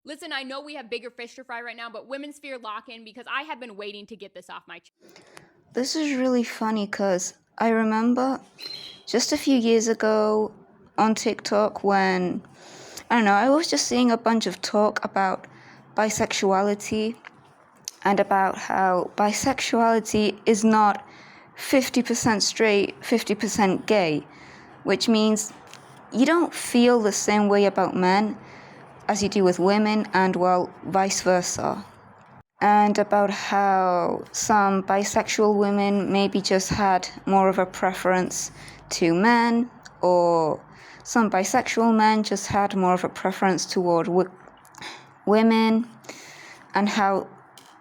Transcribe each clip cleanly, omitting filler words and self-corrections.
Listen, I know we have bigger fish to fry right now, but women's fear lock-in because I have been waiting to get this off my chest. This is really funny because I remember just a few years ago on TikTok when, I don't know, I was just seeing a bunch of talk about bisexuality and about how bisexuality is not 50% straight, 50% gay, which means you don't feel the same way about men as you do with women, and well, vice versa. And about how some bisexual women maybe just had more of a preference to men, or some bisexual men just had more of a preference toward women, and how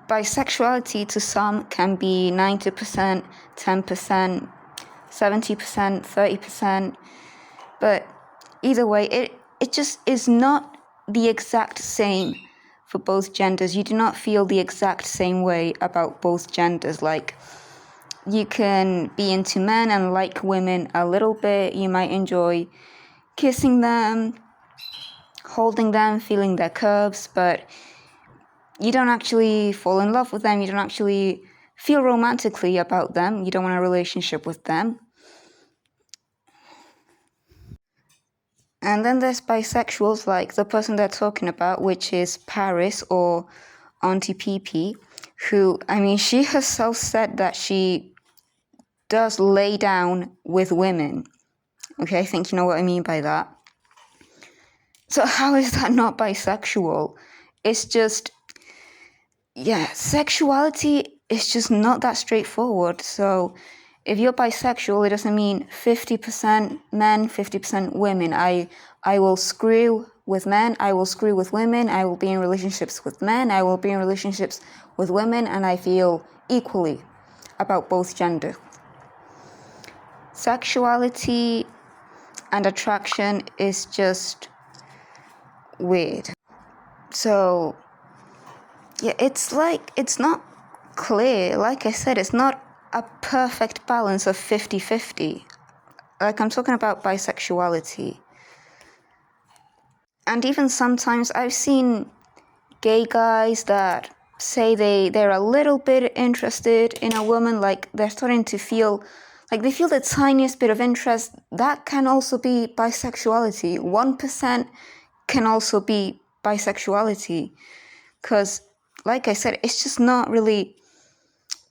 bisexuality to some can be 90%, 10%, 70%, 30%, but either way, it just is not the exact same for both genders. You do not feel the exact same way about both genders. Like, you can be into men and like women a little bit. You might enjoy kissing them, holding them, feeling their curves, but you don't actually fall in love with them. You don't actually feel romantically about them. You don't want a relationship with them. And then there's bisexuals, like the person they're talking about, which is Paris, or Auntie PP, who, I mean, she herself said that she does lay down with women. Okay, I think you know what I mean by that. So how is that not bisexual? It's just, yeah, sexuality is just not that straightforward. So if you're bisexual, it doesn't mean 50% men, 50% women. I will screw with men, I will screw with women, I will be in relationships with men, I will be in relationships with women, and I feel equally about both gender. Sexuality and attraction is just weird. So, yeah, it's like, it's not clear. Like I said, it's not a perfect balance of 50-50. Like, I'm talking about bisexuality. And even sometimes I've seen gay guys that say they're a little bit interested in a woman, like they're starting to feel, like they feel the tiniest bit of interest. That can also be bisexuality. 1% can also be bisexuality. Because, like I said, it's just not really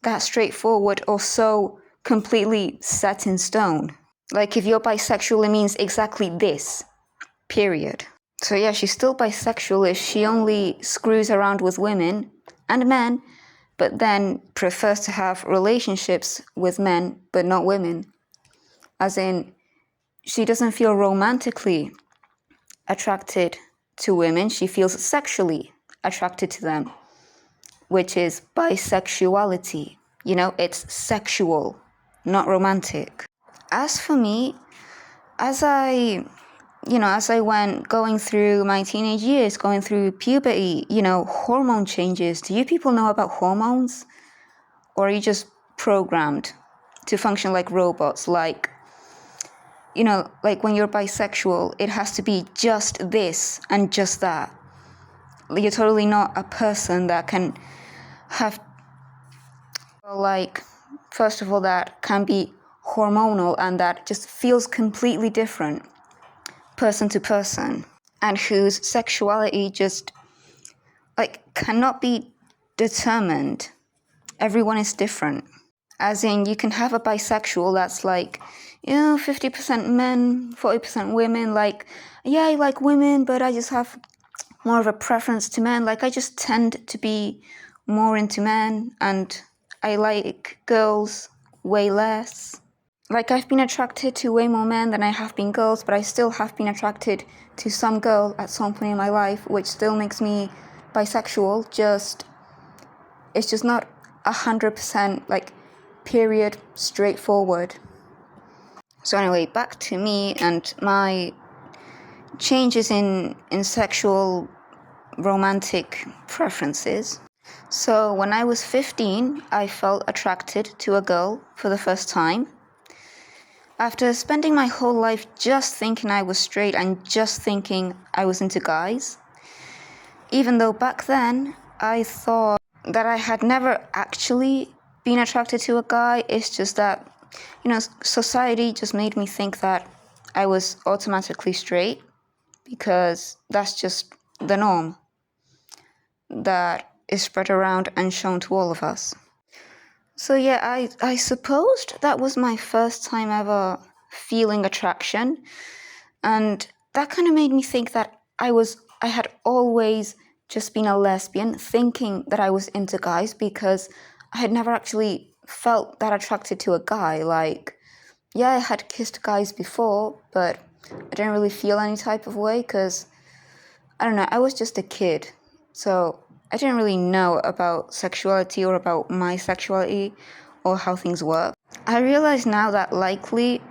that straightforward or so completely set in stone. Like, if you're bisexual, it means exactly this, period. So yeah, she's still bisexual if she only screws around with women and men, but then prefers to have relationships with men but not women. As in, she doesn't feel romantically attracted to women, she feels sexually attracted to them, which is bisexuality. You know, it's sexual, not romantic. As for me, as I went going through my teenage years, going through puberty, hormone changes. Do you people know about hormones? Or are you just programmed to function like robots? Like, like when you're bisexual, it has to be just this and just that. You're totally not a person that can have, like, first of all, that can be hormonal and that just feels completely different person to person, and whose sexuality just, like, cannot be determined. Everyone is different. As in, you can have a bisexual that's like, 50% men, 40% women. Like, yeah, I like women, but I just have more of a preference to men. Like, I just tend to be more into men, and I like girls way less. Like, I've been attracted to way more men than I have been girls, but I still have been attracted to some girl at some point in my life, which still makes me bisexual. It's just not 100%, like, period, straightforward. So anyway, back to me and my changes in sexual romantic preferences. So when I was 15, I felt attracted to a girl for the first time. After spending my whole life just thinking I was straight and just thinking I was into guys, Even though back then I thought that I had never actually been attracted to a guy. It's just that, society just made me think that I was automatically straight because that's just the norm that is spread around and shown to all of us. So yeah, I supposed that was my first time ever feeling attraction, and that kind of made me think that I had always just been a lesbian, thinking that I was into guys because I had never actually felt that attracted to a guy. Like, yeah, I had kissed guys before, but I didn't really feel any type of way because, I don't know, I was just a kid. So I didn't really know about sexuality or about my sexuality or how things work. I realize now that likely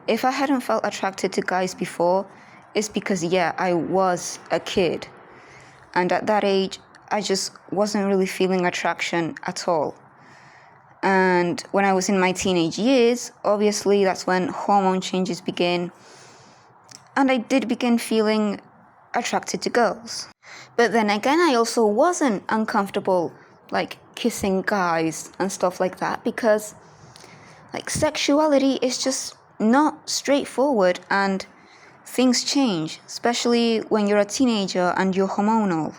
if I hadn't felt attracted to guys before, it's because, yeah, I was a kid. And at that age, I just wasn't really feeling attraction at all. And when I was in my teenage years, obviously that's when hormone changes begin. And I did begin feeling attracted to girls. But then again, I also wasn't uncomfortable, like, kissing guys and stuff like that because, like, sexuality is just not straightforward and things change, especially when you're a teenager and you're hormonal.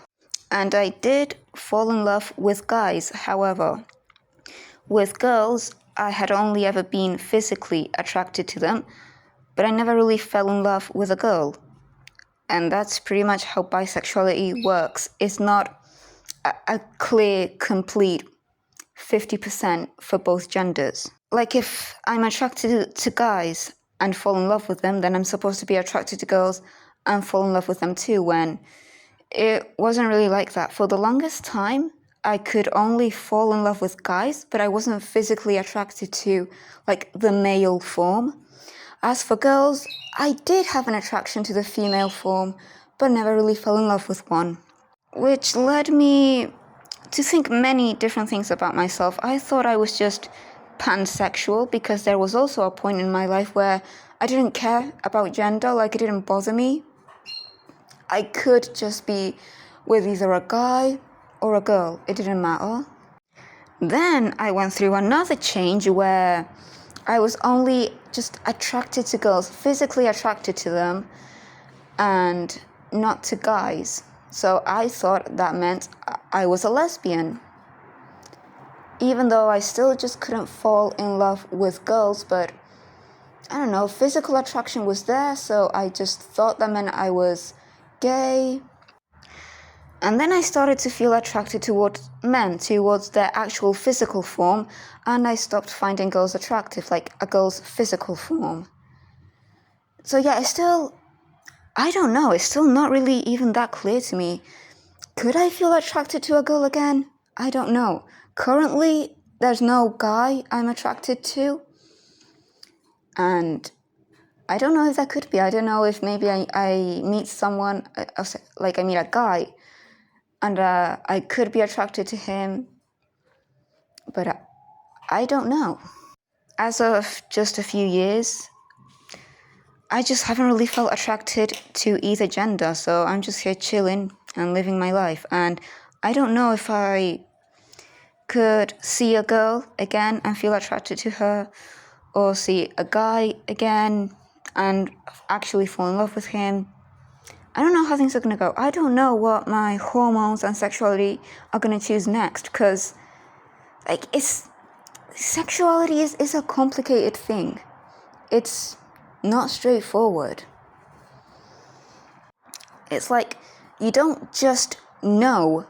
And I did fall in love with guys, however. With girls, I had only ever been physically attracted to them, but I never really fell in love with a girl. And that's pretty much how bisexuality works. It's not a clear, complete 50% for both genders. Like, if I'm attracted to guys and fall in love with them, then I'm supposed to be attracted to girls and fall in love with them too, when it wasn't really like that. For the longest time, I could only fall in love with guys, but I wasn't physically attracted to, like, the male form. As for girls, I did have an attraction to the female form, but never really fell in love with one. Which led me to think many different things about myself. I thought I was just pansexual because there was also a point in my life where I didn't care about gender, like, it didn't bother me. I could just be with either a guy or a girl, it didn't matter. Then I went through another change where I was only just attracted to girls, physically attracted to them, and not to guys. So I thought that meant I was a lesbian. Even though I still just couldn't fall in love with girls, but I don't know, physical attraction was there, so I just thought that meant I was gay. And then I started to feel attracted towards men, towards their actual physical form, and I stopped finding girls attractive, like a girl's physical form. So yeah, I don't know, it's still not really even that clear to me. Could I feel attracted to a girl again? I don't know. Currently, there's no guy I'm attracted to. And I don't know if that could be. I don't know if maybe I meet someone, like I meet a guy, and I could be attracted to him, but I don't know. As of just a few years, I just haven't really felt attracted to either gender, so I'm just here chilling and living my life. And I don't know if I could see a girl again and feel attracted to her, or see a guy again and actually fall in love with him. I don't know how things are going to go. I don't know what my hormones and sexuality are going to choose next, because, like, sexuality is a complicated thing. It's not straightforward. It's like you don't just know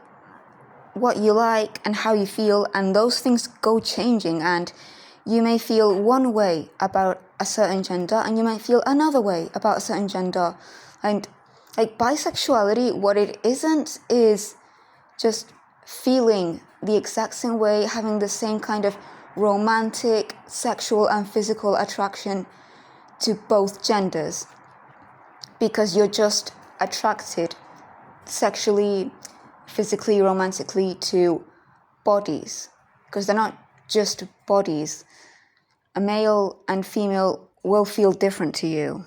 what you like and how you feel, and those things go changing, and you may feel one way about a certain gender and you might feel another way about a certain gender. And like, bisexuality, what it isn't is just feeling the exact same way, having the same kind of romantic, sexual and physical attraction to both genders, because you're just attracted sexually, physically, romantically to bodies, because they're not just bodies. A male and female will feel different to you.